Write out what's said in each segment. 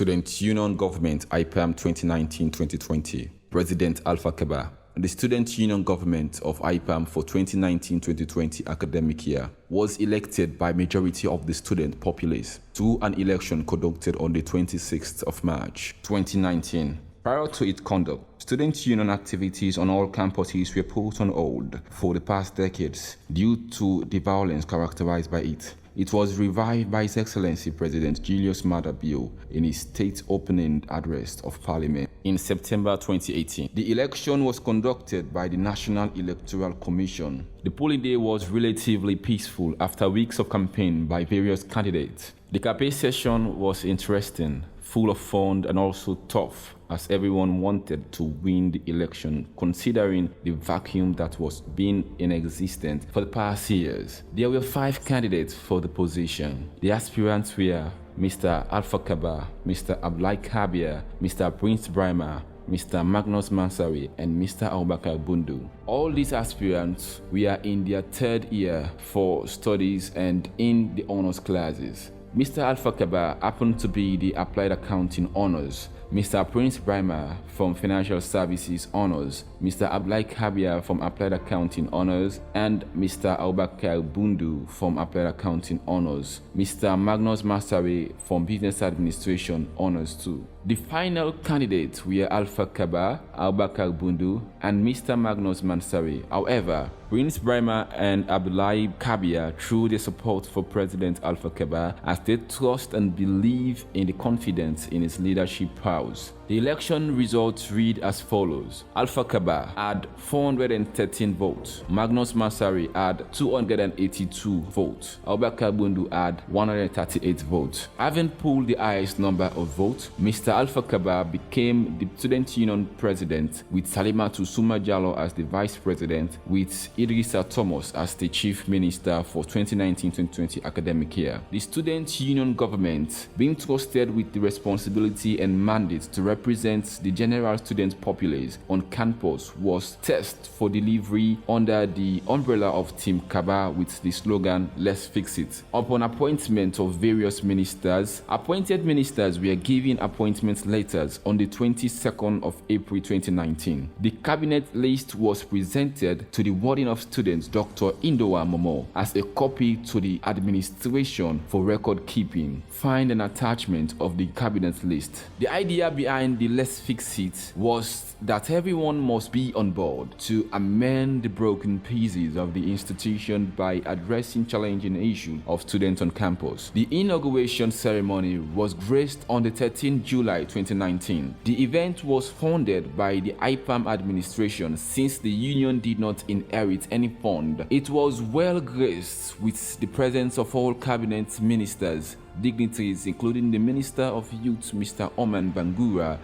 Student Union Government Ipam 2019-2020. President Alpha Kaba. The Student Union Government of Ipam for 2019-2020 academic year was elected by majority of the student populace through an election conducted on the 26th of March 2019. Prior to its conduct, student union activities on all campuses were put on hold for the past decades due to the violence characterized by it. It was revived by His Excellency President Julius Maada Bio in his state opening address of Parliament in September 2018. The election was conducted by the National Electoral Commission. The polling day was relatively peaceful after weeks of campaign by various candidates. The campaign session was interesting, full of fun and also tough, as everyone wanted to win the election considering the vacuum that was being in existence for the past years. There were 5 candidates for the position. The aspirants were Mr. Alpha Kaba, Mr. Abdullahi Kabir, Mr. Prince Brahma, Mr. Magnus Mansari, and Mr. Abubakar Bundu. All these aspirants were in their 3rd year for studies and in the honors classes. Mr. Alpha Kaba happened to be the Applied Accounting Honors, Mr. Prince Brahma from Financial Services Honors, Mr. Abdullahi Kabir from Applied Accounting Honors, and Mr. Abubakar Bundu from Applied Accounting Honors, Mr. Magnus Mansari from Business Administration Honors too. The final candidates were Alpha Kaba, Abubakar Bundu, and Mr. Magnus Mansari. However, Prince Brahma and Abdullahi Kabir threw their support for President Alpha Kaba as they trust and believe in the confidence in his leadership powers. The election results read as follows. Alpha Kaba had 413 votes. Magnus Mansari had 282 votes. Abubakar Bundu had 138 votes. Having pulled the highest number of votes, Mr. Alpha Kaba became the Student Union President, with Salimatu Suma Jallow as the Vice President, with Idrissa Thomas as the Chief Minister for 2019-2020 academic year. The Student Union Government, being trusted with the responsibility and mandate to represent the general student populace on campus, was tasked for delivery under the umbrella of Team Kaba with the slogan, "Let's fix it." Upon appointment of various ministers, appointed ministers were given appointment letters on the 22nd of April 2019. The cabinet list was presented to the Warden of Students, Dr. Indowa Momo, as a copy to the administration for record keeping. Find an attachment of the cabinet list. The idea behind the "Let's Fix It" was that everyone must be on board to amend the broken pieces of the institution by addressing challenging issues of students on campus. The inauguration ceremony was graced on the 13th July 2019. The event was funded by the Ipam administration since the union did not inherit any fund. It was well graced with the presence of all cabinet ministers, dignitaries, including the Minister of Youth, Mr. Oman Bangura,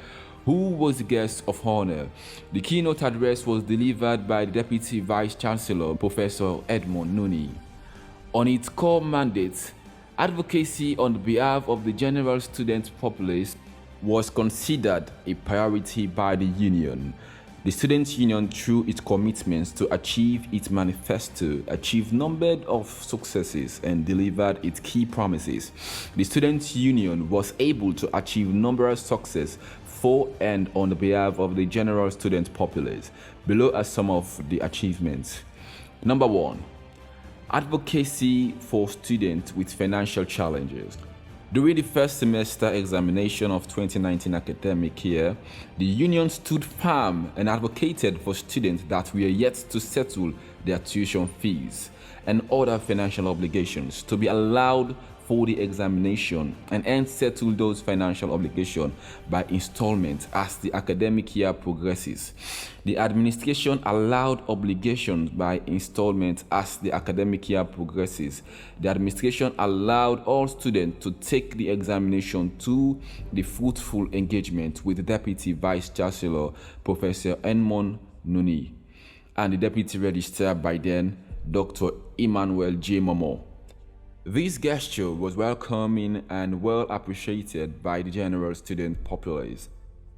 who was the guest of honor. The keynote address was delivered by the Deputy Vice Chancellor, Professor Edmond Nuni. On its core mandate, advocacy on behalf of the general student populace was considered a priority by the union. The Student Union, through its commitments to achieve its manifesto, achieved numbered of successes and delivered its key promises. The Student Union was able to achieve numerous successes for and on behalf of the general student populace. Below are some of the achievements. Number 1, advocacy for students with financial challenges. During the first semester examination of 2019 academic year, the union stood firm and advocated for students that were yet to settle their tuition fees and other financial obligations to be allowed for the examination and hence settle those financial obligations by installment as the academic year progresses. The administration allowed obligations by installment as the academic year progresses. The administration allowed all students to take the examination to the fruitful engagement with the Deputy Vice Chancellor, Professor Edmond Nuni, and the Deputy Registrar by then, Dr. Emmanuel J. Momo. This gesture was welcoming and well appreciated by the general student populace.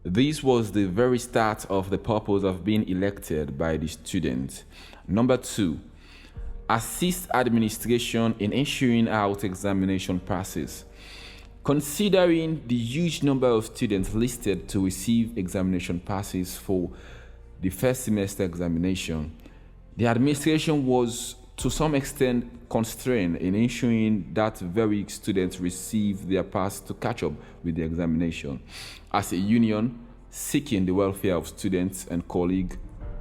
This was the very start of the purpose of being elected by the students. Number 2, assist administration in issuing out examination passes. Considering the huge number of students listed to receive examination passes for the first semester examination, the administration was to some extent constrained in ensuring that very students receive their pass to catch up with the examination. As a union seeking the welfare of students and colleagues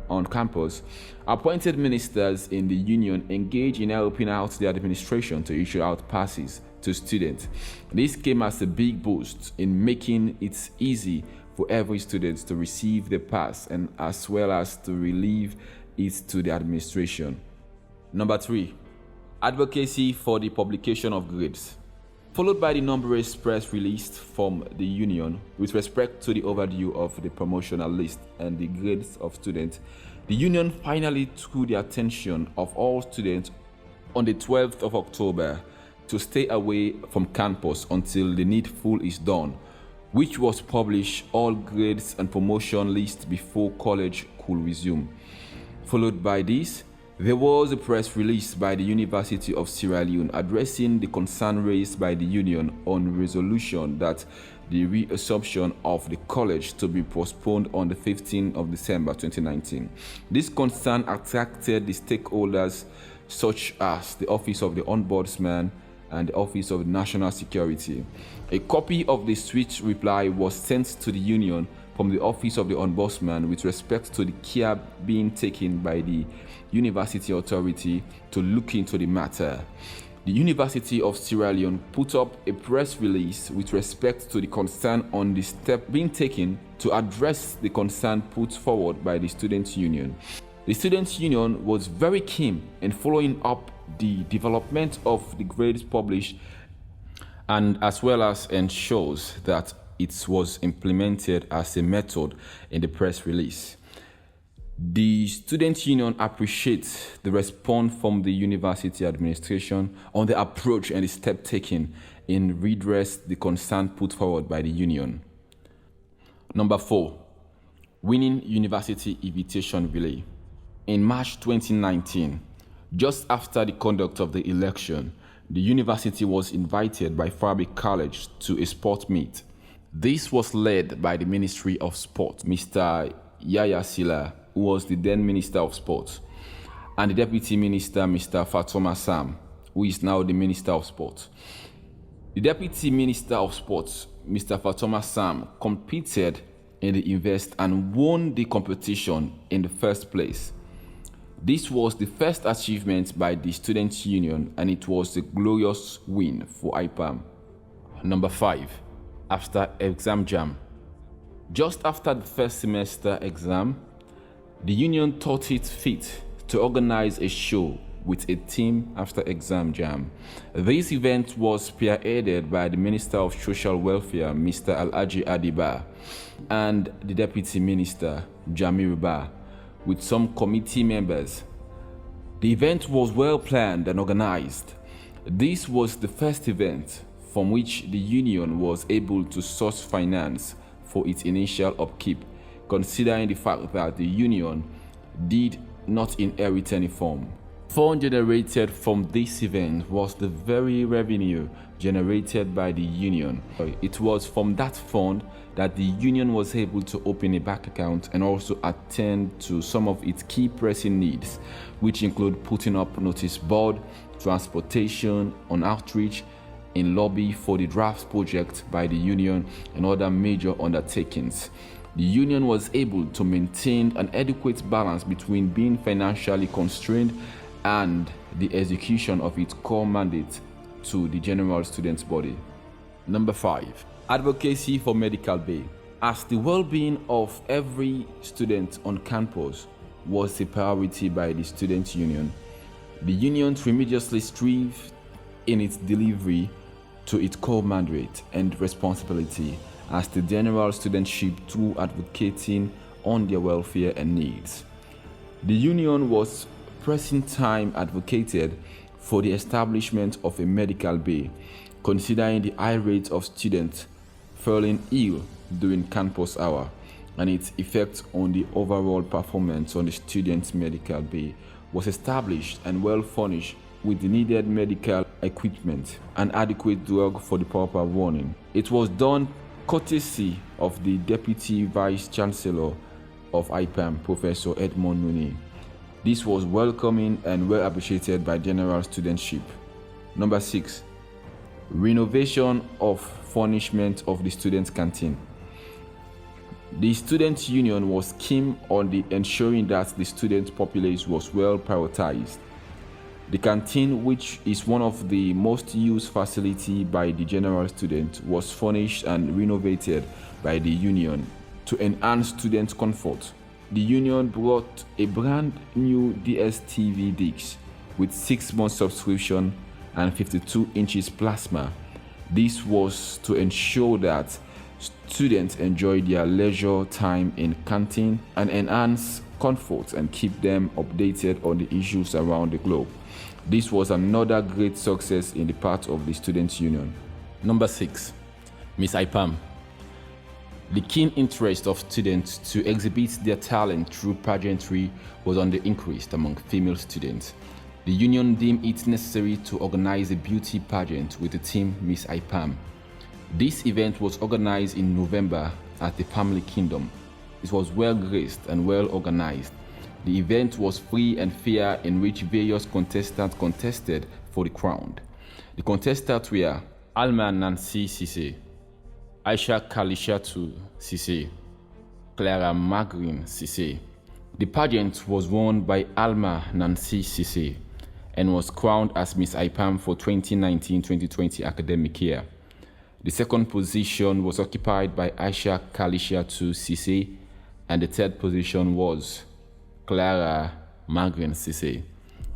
on campus, appointed ministers in the union engaged in helping out the administration to issue out passes to students. This came as a big boost in making it easy for every student to receive the pass and as well as to relieve it to the administration. Number 3, advocacy for the publication of grades. Followed by the numerous press released from the union with respect to the overview of the promotional list and the grades of students, the union finally took the attention of all students on the 12th of October to stay away from campus until the needful is done, which was published all grades and promotion lists before college could resume. Followed by this, there was a press release by the University of Sierra Leone addressing the concern raised by the union on resolution that the reassumption of the college to be postponed on the 15th of December 2019. This concern attracted the stakeholders such as the Office of the Ombudsman and the Office of National Security. A copy of the swift reply was sent to the union from the Office of the Ombudsman with respect to the care being taken by the University Authority to look into the matter. The University of Sierra Leone put up a press release with respect to the concern on the step being taken to address the concern put forward by the Students' Union. The Students' Union was very keen in following up the development of the grades published and as well as ensures that it was implemented as a method in the press release. The Students' Union appreciates the response from the university administration on the approach and the step taken in redress the concern put forward by the union. Number 4, winning university invitation relay. In March 2019, just after the conduct of the election, the university was invited by Fabric College to a sport meet. This was led by the Ministry of Sport, Mr. Yaya Sila, who was the then Minister of Sport, and the Deputy Minister, Mr. Fatoma Sam, who is now the Minister of Sport. The Deputy Minister of Sport, Mr. Fatoma Sam, competed in the event and won the competition in the first place. This was the first achievement by the Students' Union and it was a glorious win for Ipam. Number 5, after exam jam. Just after the first semester exam, the union thought it fit to organize a show with a theme after exam jam. This event was spearheaded by the Minister of Social Welfare, Mr. Alhaji Adiba, and the Deputy Minister, Jamiru Ba, with some committee members. The event was well planned and organized. This was the first event from which the union was able to source finance for its initial upkeep, considering the fact that the union did not inherit any fund. Fund generated from this event was the very revenue generated by the union. It was from that fund that the union was able to open a bank account and also attend to some of its key pressing needs, which include putting up notice board, transportation, on outreach, in lobby for the draft project by the union and other major undertakings. The union was able to maintain an adequate balance between being financially constrained and the execution of its core mandate to the general students' body. Number 5, advocacy for medical bay. As the well-being of every student on campus was a priority by the Students' Union, the union tremendously strove in its delivery to its core mandate and responsibility as the general studentship through advocating on their welfare and needs. The union was pressing time advocated for the establishment of a medical bay, considering the high rate of students falling ill during campus hour and its effect on the overall performance on the students' medical bay was established and well furnished with the needed medical equipment, and adequate drug for the proper warning. It was done courtesy of the Deputy Vice Chancellor of Ipam, Professor Edmond Nuni. This was welcoming and well appreciated by general studentship. Number 6. Renovation of furnishment of the student canteen. The student union was keen on ensuring that the student populace was well prioritized. The canteen, which is one of the most used facility by the general student, was furnished and renovated by the union to enhance student comfort. The union brought a brand new DSTV dish with 6-month subscription and 52 inches plasma. This was to ensure that students enjoy their leisure time in canteen and enhance comfort and keep them updated on the issues around the globe. This was another great success in the part of the students' union. Number 6. Miss Ipam. The keen interest of students to exhibit their talent through pageantry was on the increase among female students. The union deemed it necessary to organize a beauty pageant with the theme Miss Ipam. This event was organized in November at the Family Kingdom. It was well graced and well organized. The event was free and fair, in which various contestants contested for the crown. The contestants were Alma Nancy Cisse, Aisha Kalishatu Cisse, Clara Magrin Cisse. The pageant was won by Alma Nancy Cisse and was crowned as Miss Ipam for 2019-2020 academic year. The second position was occupied by Aisha Kalishatu Cisse, and the third position was Clara Magrin Cisse.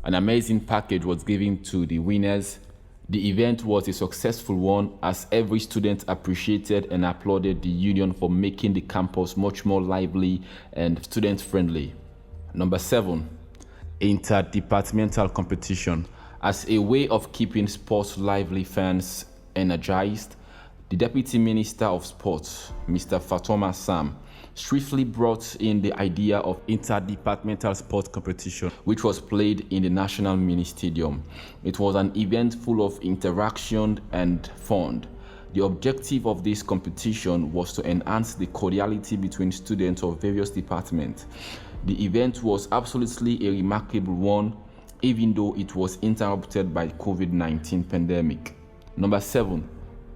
An amazing package was given to the winners. The event was a successful one, as every student appreciated and applauded the union for making the campus much more lively and student-friendly. Number 7. Interdepartmental competition. As a way of keeping sports lively, fans energized, the Deputy Minister of Sports, Mr. Fatoma Sam, swiftly brought in the idea of interdepartmental sports competition, which was played in the National Mini Stadium. It was an event full of interaction and fun. The objective of this competition was to enhance the cordiality between students of various departments. The event was absolutely a remarkable one, even though it was interrupted by the COVID-19 pandemic. Number 7.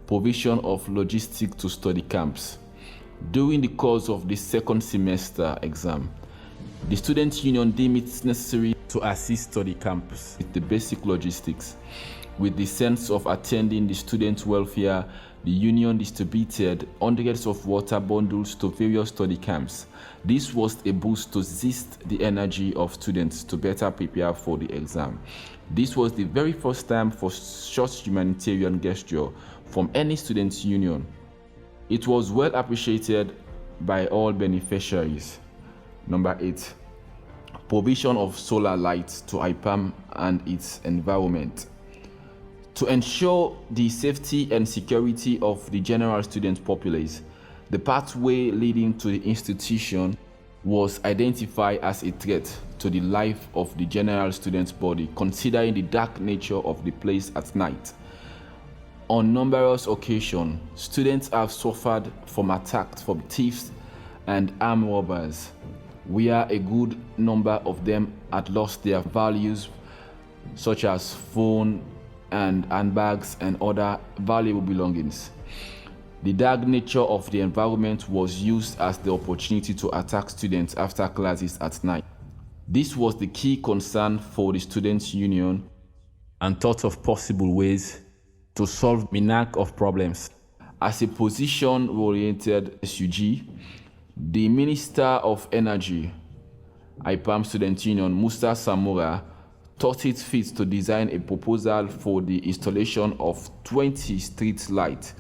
Provision of logistics to study camps. During the course of the second semester exam, the Student Union deemed it necessary to assist study camps with the basic logistics. With the sense of attending the student welfare, the union distributed hundreds of water bundles to various study camps. This was a boost to zest the energy of students to better prepare for the exam. This was the very first time for such humanitarian gesture from any student union. It was well appreciated by all beneficiaries. Number 8. Provision of solar lights to Ipam and its environment. To ensure the safety and security of the general student populace, the pathway leading to the institution was identified as a threat to the life of the general student's body, considering the dark nature of the place at night. On numerous occasions, students have suffered from attacks from thieves and armed robbers, where a good number of them had lost their values, such as phone and handbags and other valuable belongings. The dark nature of the environment was used as the opportunity to attack students after classes at night. This was the key concern for the Students' Union, and thought of possible ways to solve the knack of problems. As a position-oriented SUG, the Minister of Energy, Ipam Student Union, Musa Samura, thought it fit to design a proposal for the installation of 20 street lights,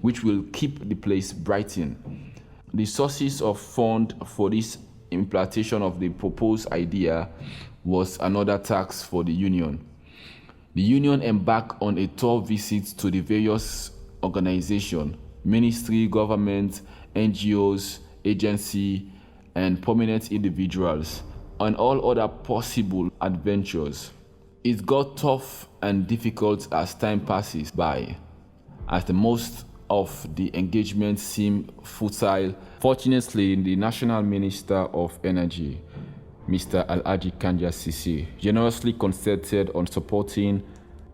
which will keep the place brightened. The sources of funds for this implementation of the proposed idea was another task for the union. The union embarked on a tour visit to the various organizations, ministry, government, NGOs, agencies, and prominent individuals, and all other possible adventures. It got tough and difficult as time passes by, as the most of the engagements seem futile. Fortunately, the National Minister of Energy, Mr. Alhaji Kanja Sisi, generously consented on supporting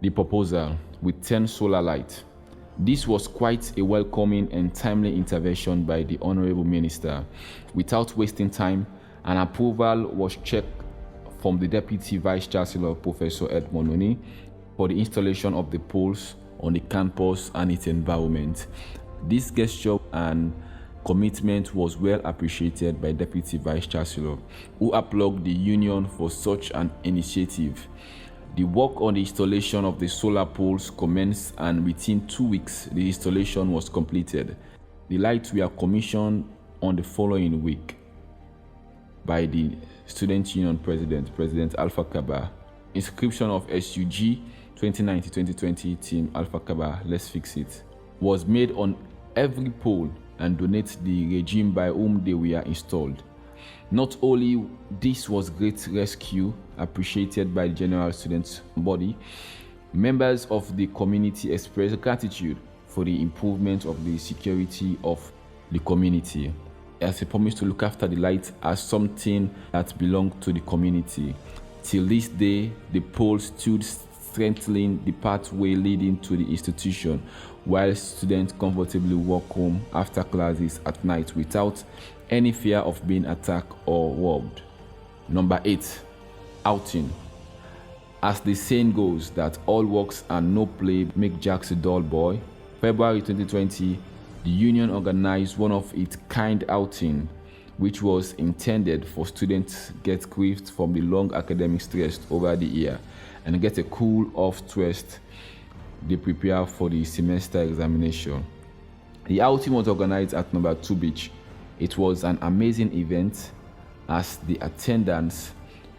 the proposal with 10 solar lights. This was quite a welcoming and timely intervention by the Honorable Minister. Without wasting time, an approval was checked from the Deputy Vice Chancellor, Professor Edmond Oni, for the installation of the poles on the campus and its environment. This gesture and commitment was well appreciated by Deputy Vice Chancellor, who applauded the union for such an initiative. The work on the installation of the solar poles commenced, and within 2 weeks, the installation was completed. The lights were commissioned on the following week by the Student Union President, President Alpha Kaba. Inscription of SUG 2019-2020 Team Alpha Kaba, let's fix it, was made on every pole and donate the regime by whom they were installed. Not only this was great rescue appreciated by the general student body, members of the community expressed gratitude for the improvement of the security of the community, as a promise to look after the light as something that belonged to the community. Till this day, the pole stood strengthening the pathway leading to the institution, while students comfortably walk home after classes at night without any fear of being attacked or robbed. Number 8, outing. As the saying goes that all works and no play make Jack a dull boy, February 2020, the union organized one of its kind outing, which was intended for students to get grieved from the long academic stress over the year and get a cool off stress they prepare for the semester examination. The outing was organized at number 2 Beach. It was an amazing event as the attendance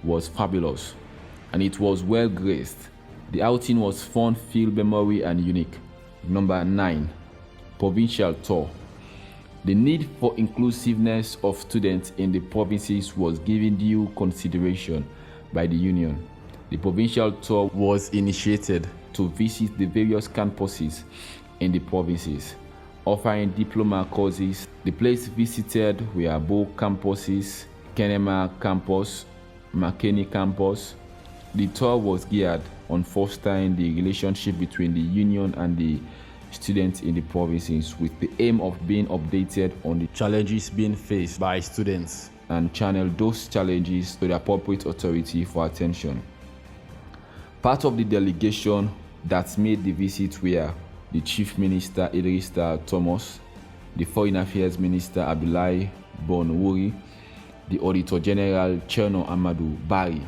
was fabulous and it was well graced. The outing was fun, filled, memory and unique. Number 9, provincial tour. The need for inclusiveness of students in the provinces was given due consideration by the union. The provincial tour was initiated to visit the various campuses in the provinces, offering diploma courses. The places visited were both campuses, Kenema campus, Makeni campus. The tour was geared on fostering the relationship between the union and the students in the provinces, with the aim of being updated on the challenges being faced by students and channel those challenges to the appropriate authority for attention. Part of the delegation that made the visit were the Chief Minister Idrissa Thomas, the Foreign Affairs Minister Abdullahi Bonwuri, the Auditor General Cherno Amadou Bari.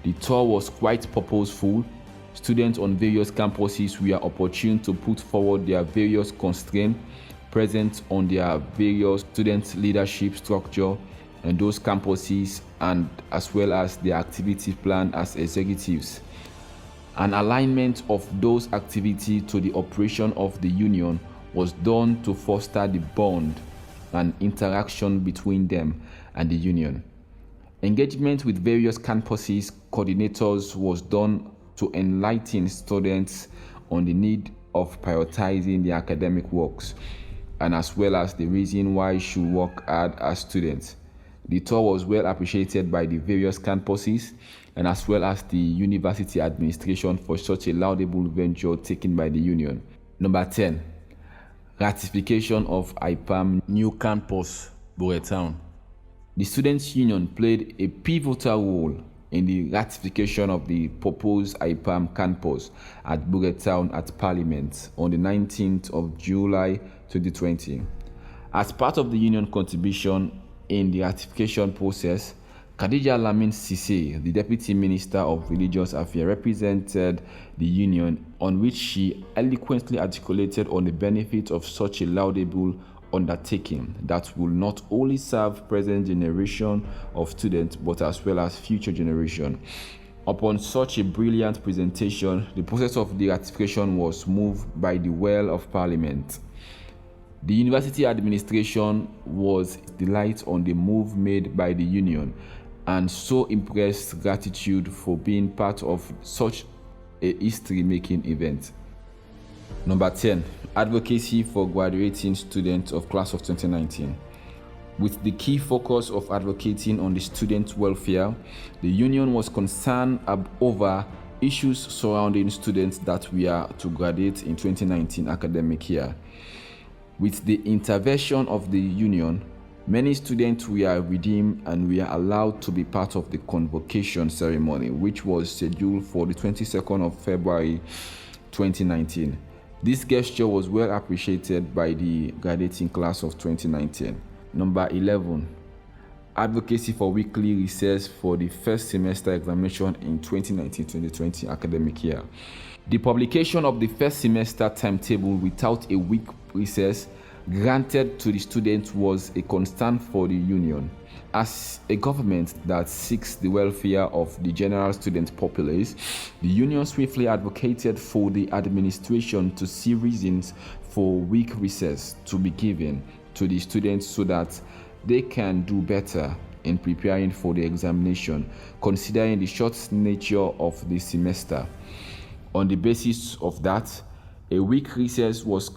The tour was quite purposeful. Students on various campuses were opportune to put forward their various constraints present on their various student leadership structure and those campuses, and as well as their activity plan as executives. An alignment of those activities to the operation of the union was done to foster the bond and interaction between them and the union. Engagement with various campuses coordinators was done to enlighten students on the need of prioritizing their academic works, and as well as the reason why you should work hard as students. The tour was well appreciated by the various campuses and as well as the university administration for such a laudable venture taken by the union. Number 10, ratification of Ipam new campus, Bouretown. The Students' Union played a pivotal role in the ratification of the proposed Ipam campus at Bouretown at Parliament on the 19th of July 2020. As part of the union contribution in the ratification process, Khadija Lamin Sise, the Deputy Minister of Religious Affairs, represented the union, on which she eloquently articulated on the benefit of such a laudable undertaking that will not only serve present generation of students but as well as future generation. Upon such a brilliant presentation, the process of the ratification was moved by the will of Parliament. The university administration was delighted on the move made by the union and so impressed gratitude for being part of such a history-making event. Number 10, advocacy for graduating students of class of 2019. With the key focus of advocating on the student welfare, the union was concerned over issues surrounding students that were to graduate in 2019 academic year. With the intervention of the union, many students were redeemed and were allowed to be part of the convocation ceremony, which was scheduled for the 22nd of February 2019. This gesture was well appreciated by the graduating class of 2019. Number 11, advocacy for weekly recess for the first semester examination in 2019-2020 academic year. The publication of the first semester timetable without a week recess granted to the students was a concern for the union. As a government that seeks the welfare of the general student populace, the union swiftly advocated for the administration to see reasons for week recess to be given to the students so that they can do better in preparing for the examination, considering the short nature of the semester. On the basis of that, a week recess was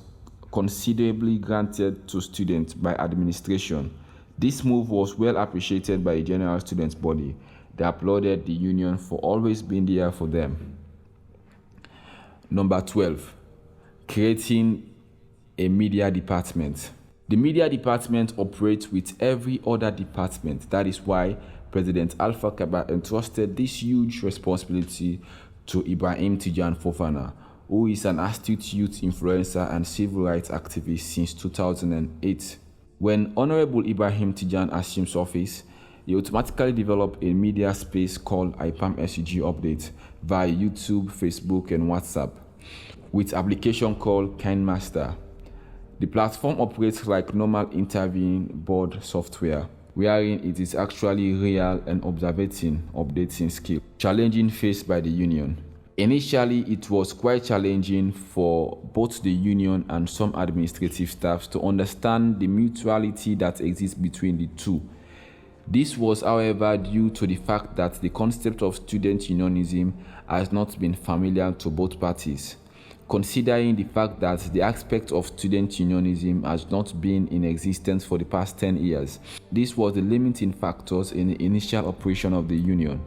considerably granted to students by administration. This move was well appreciated by the general students' body. They applauded the union for always being there for them. Number 12, creating a media department. The media department operates with every other department. That is why President Alpha Kaba entrusted this huge responsibility to Ibrahim Tijan Fofana, who is an astute youth influencer and civil rights activist since 2008. When Honorable Ibrahim Tijan assumes office, he automatically developed a media space called Ipam SUG Update via YouTube, Facebook, and WhatsApp, with application called KindMaster. The platform operates like normal interviewing board software, wherein it is actually real and updating skill, challenging faced by the union. Initially, it was quite challenging for both the union and some administrative staffs to understand the mutuality that exists between the two. This was, however, due to the fact that the concept of student unionism has not been familiar to both parties, considering the fact that the aspect of student unionism has not been in existence for the past 10 years. This was the limiting factors in the initial operation of the union.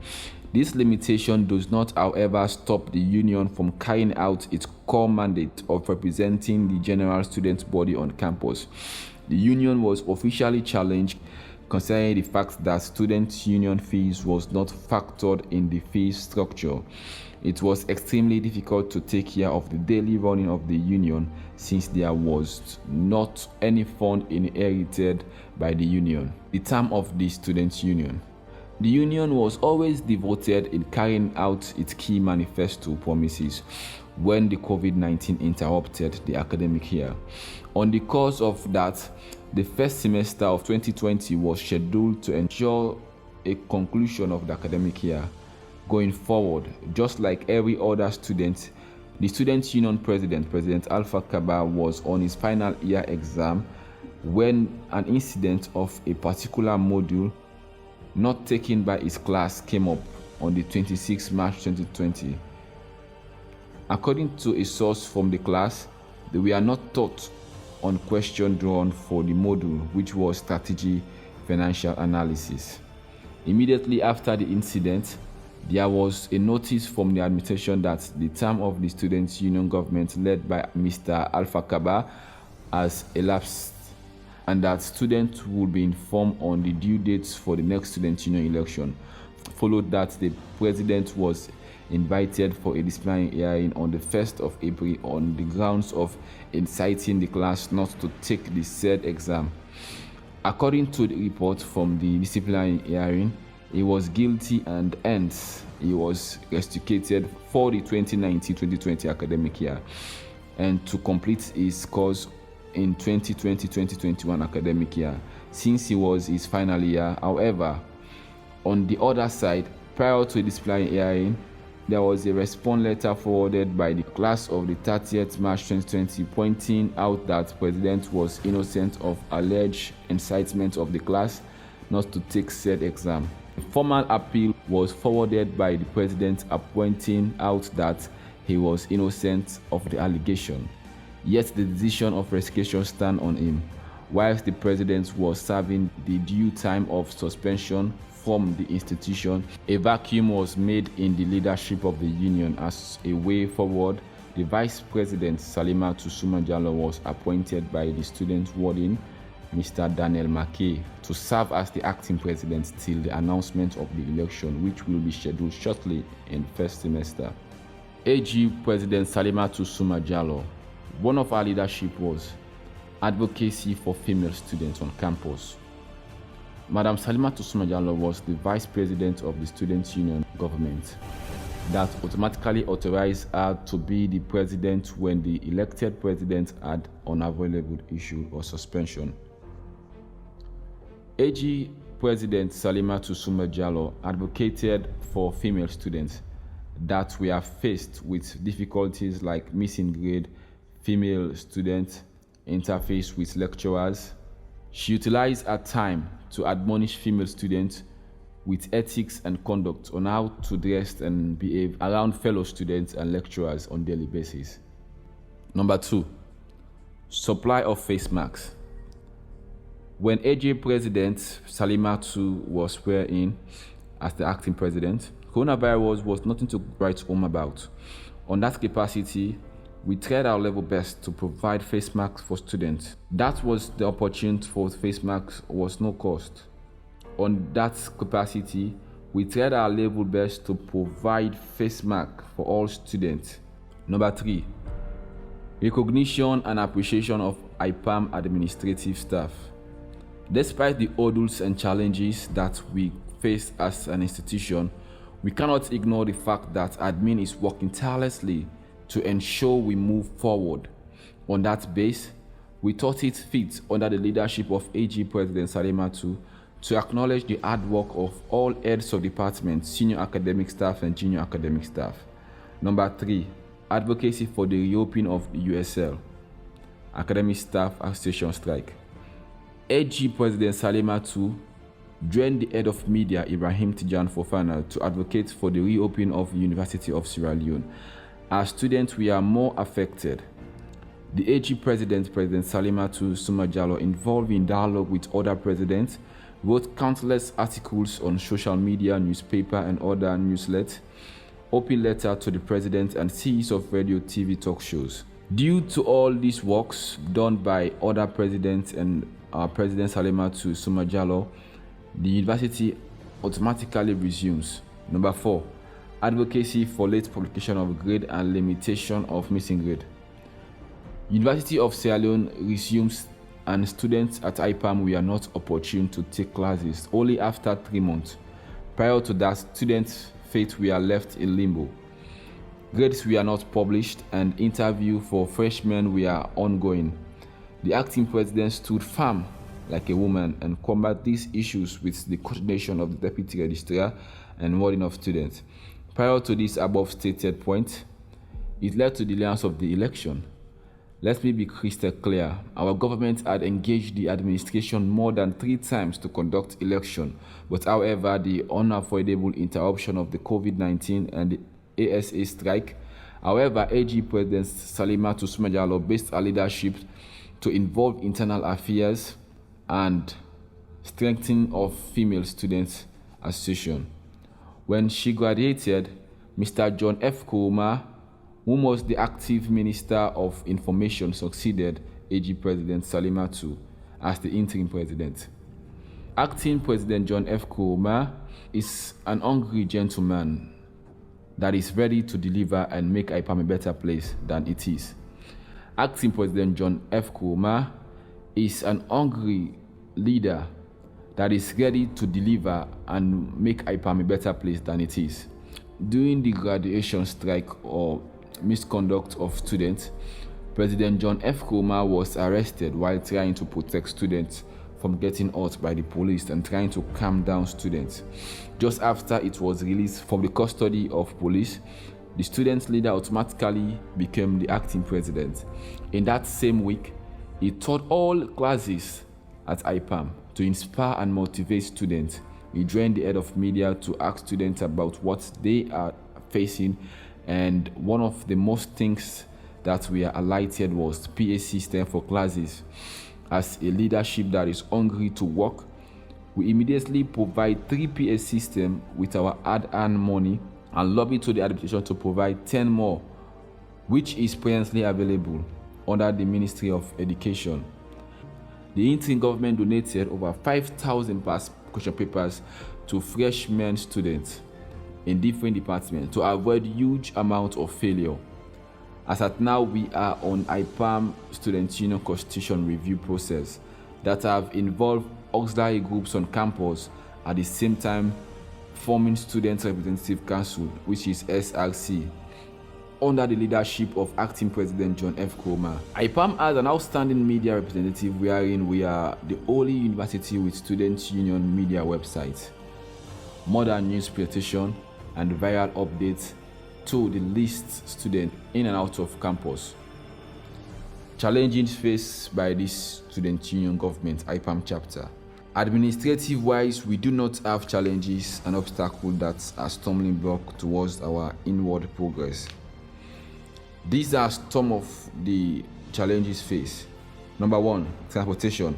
This limitation does not, however, stop the union from carrying out its core mandate of representing the general student body on campus. The union was officially challenged concerning the fact that student union fees was not factored in the fee structure. It was extremely difficult to take care of the daily running of the union since there was not any fund inherited by the union. The term of the student union. The union was always devoted in carrying out its key manifesto promises when the COVID-19 interrupted the academic year. On the course of that, the first semester of 2020 was scheduled to ensure a conclusion of the academic year. Going forward, just like every other student, the student union president, President Alpha Kaba, was on his final year exam when an incident of a particular module not taken by his class came up on the 26th March 2020. According to a source from the class, they were not taught on question drawn for the module, which was strategy financial analysis. Immediately after the incident, there was a notice from the administration that the term of the students' union government led by Mr. Alpha Kaba has elapsed, and that students will be informed on the due dates for the next student union election. Followed that, the president was invited for a disciplinary hearing on the 1st of April on the grounds of inciting the class not to take the said exam. According to the report from the disciplinary hearing, he was guilty and hence he was rusticated for the 2019-2020 academic year and to complete his course in 2020-2021 academic year, since he was his final year. However, on the other side, prior to the disciplinary hearing, there was a response letter forwarded by the class of the 30th March 2020 pointing out that the president was innocent of alleged incitement of the class not to take said exam. A formal appeal was forwarded by the president, pointing out that he was innocent of the allegation. Yet the decision of revocation stand on him, whilst the president was serving the due time of suspension from the institution. A vacuum was made in the leadership of the union. As a way forward, the vice president Salimatu Sumajalo was appointed by the student warden, Mr. Daniel Mackay, to serve as the acting president till the announcement of the election, which will be scheduled shortly in the first semester. AG President Salimatu Sumajalo, one of our leadership was advocacy for female students on campus. Madam Salimatu Sumajalo was the vice president of the student union government. That automatically authorized her to be the president when the elected president had unavailable issue or suspension. AG President Salimatu Sumajalo advocated for female students that were faced with difficulties like missing grade, female students, interface with lecturers. She utilized her time to admonish female students with ethics and conduct on how to dress and behave around fellow students and lecturers on a daily basis. Number 2, supply of face masks. When AJ President Salimatu was sworn in as the acting president, coronavirus was nothing to write home about. On that capacity, we tried our level best to provide face masks for students. That was the opportunity for face masks was no cost. On that capacity, we tried our level best to provide face masks for all students. Number 3, recognition and appreciation of Ipam administrative staff. Despite the hurdles and challenges that we face as an institution, we cannot ignore the fact that admin is working tirelessly to ensure we move forward. On that base, we thought it fit under the leadership of AG President Salimatu to acknowledge the hard work of all heads of departments, senior academic staff and junior academic staff. Number 3, advocacy for the reopening of the USL, Academic Staff Association strike. AG President Salimatu joined the head of media, Ibrahim Tijan Fofana, to advocate for the reopening of the University of Sierra Leone. As students, we are more affected. The AG President Salimatu Sumajalo, involved in dialogue with other presidents, wrote countless articles on social media, newspaper, and other newsletters, open letter to the president, and series of radio, TV talk shows. Due to all these works done by other presidents and President Salimatu Sumajalo, the university automatically resumes. Number 4, advocacy for late publication of grade and limitation of missing grade. University of Sierra Leone resumes, and students at Ipam were not opportune to take classes only after 3 months. Prior to that, students' fate were left in limbo. Grades were not published and interview for freshmen were ongoing. The acting president stood firm like a woman and combat these issues with the coordination of the deputy registrar and warden of students. Prior to this above stated point, it led to the delayance of the election. Let me be crystal clear. Our government had engaged the administration more than 3 times to conduct election, but however, the unavoidable interruption of the COVID-19 and the ASA strike. However, AG President Salimatu Sumajalo based her leadership to involve internal affairs and strengthening of female students association. When she graduated, Mr. John F. Kuruma, who was the active Minister of Information, succeeded AG President Salimatu as the interim president. Acting President John F. Kuruma is an hungry gentleman that is ready to deliver and make Ipam a better place than it is. Acting President John F. Kuruma is an hungry leader that is ready to deliver and make Ipam a better place than it is. During the graduation strike or misconduct of students, President John F. Kuruma was arrested while trying to protect students from getting hurt by the police and trying to calm down students. Just after it was released from the custody of police, the student leader automatically became the acting president. In that same week, he taught all classes at Ipam to inspire and motivate students We joined the head of media to ask students about what they are facing, and one of the most things that we are highlighted was PA system for classes. As a leadership that is hungry to work, we immediately provide 3 PA systems with our hard-earned money and lobby to the administration to provide 10 more, which is presently available under the Ministry of Education. The interim government donated over 5,000 past question papers to freshman students in different departments to avoid huge amounts of failure. As at now, we are on Ipam Student Union Constitution review process that have involved auxiliary groups on campus at the same time forming Student Representative Council, which is SRC, under the leadership of Acting President John F. Kurma. Ipam has an outstanding media representative wherein we are the only university with Student Union media website, modern news presentation, and viral updates to the least students in and out of campus. Challenges faced by this Student Union Government Ipam chapter. Administrative-wise, we do not have challenges and obstacles that are stumbling block towards our inward progress. These are some of the challenges faced. Number 1, transportation.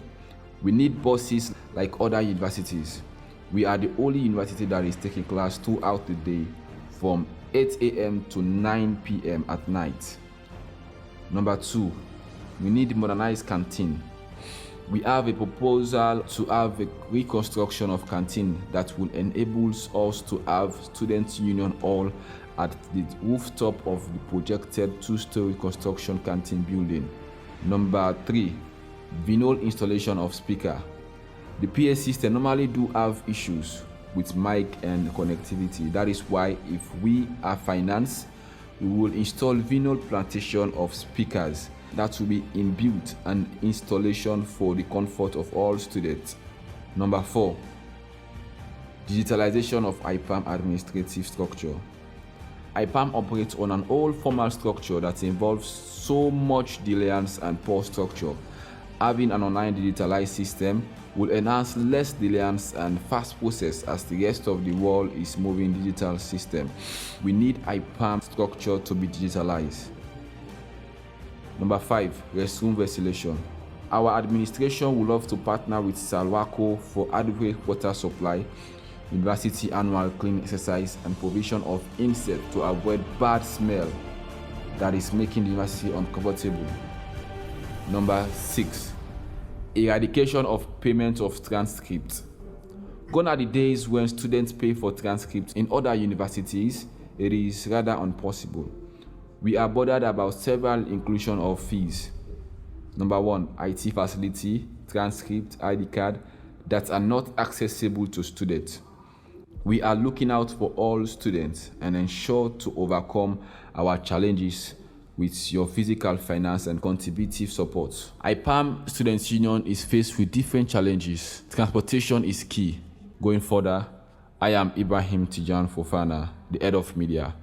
We need buses like other universities. We are the only university that is taking class throughout the day from 8 a.m. to 9 p.m. at night. Number 2, we need modernized canteen. We have a proposal to have a reconstruction of canteen that will enable us to have Student Union Hall at the rooftop of the projected 2-story construction canteen building. Number 3, vinyl installation of speaker. The PA system normally do have issues with mic and connectivity. That is why if we are financed, we will install vinyl plantation of speakers that will be inbuilt and installation for the comfort of all students. Number 4, digitalization of Ipam administrative structure. Ipam operates on an old formal structure that involves so much delayance and poor structure. Having an online digitalized system will enhance less delayance and fast process as the rest of the world is moving digital system. We need Ipam structure to be digitalized. Number 5, restroom ventilation. Our administration would love to partner with Salwaco for adequate water supply, university annual cleaning exercise, and provision of insect to avoid bad smell that is making the university uncomfortable. Number 6, eradication of payment of transcripts. Gone are the days when students pay for transcripts. In other universities, it is rather impossible. We are bothered about several inclusion of fees. Number 1, IT facility, transcript, ID card that are not accessible to students. We are looking out for all students and ensure to overcome our challenges with your physical, finance, and contributive support. Ipam Students Union is faced with different challenges. Transportation is key. Going further, I am Ibrahim Tijan Fofana, the head of media.